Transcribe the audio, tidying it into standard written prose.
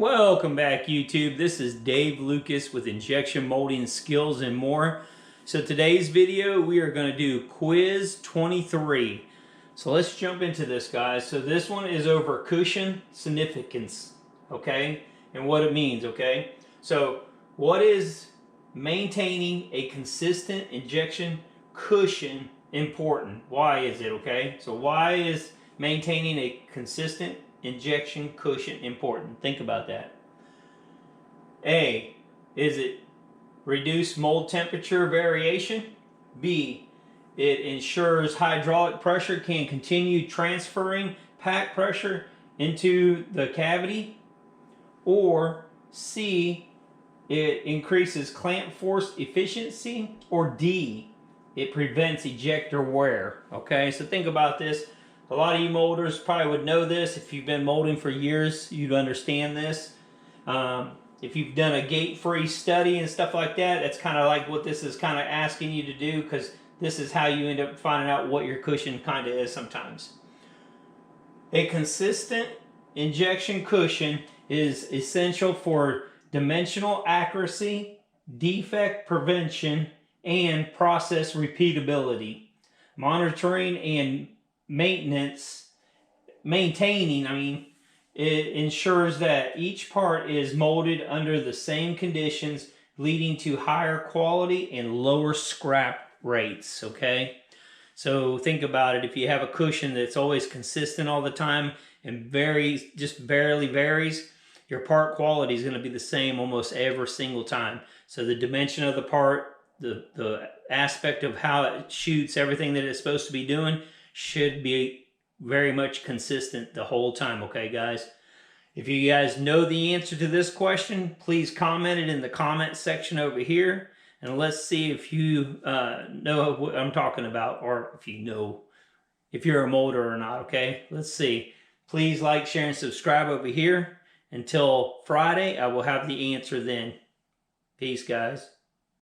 Welcome back, YouTube. This is Dave Lucas with Injection Molding Skills and More. So today's video, we are going to do quiz 23. So let's jump into this, guys. So this one is over cushion significance, okay? And what it means, okay? So what is maintaining a consistent injection cushion important? Why is it, okay? So why is maintaining a consistent injection cushion important? Think about that. A, is it reduce mold temperature variation? B, it ensures hydraulic pressure can continue transferring pack pressure into the cavity? Or C, it increases clamp force efficiency? Or D, it prevents ejector wear? Okay, so think about this. A lot of you molders probably would know this. If you've been molding for years, you'd understand this. If you've done a gate-free study and stuff like that, that's kind of like what this is kind of asking you to do, because this is how you end up finding out what your cushion kind of is sometimes. A consistent injection cushion is essential for dimensional accuracy, defect prevention, and process repeatability. Monitoring and maintaining, it ensures that each part is molded under the same conditions, leading to higher quality and lower scrap rates, okay? So think about it. If you have a cushion that's always consistent all the time and just barely varies, your part quality is going to be the same almost every single time. So the dimension of the part, the aspect of how it shoots, everything that it's supposed to be doing should be very much consistent the whole time, okay, guys? If you guys know the answer to this question, please comment it in the comment section over here, and let's see if you know what I'm talking about, or if you're a molder or not, okay? Let's see. Please like, share, and subscribe over here. Until Friday, I will have the answer then. Peace, guys.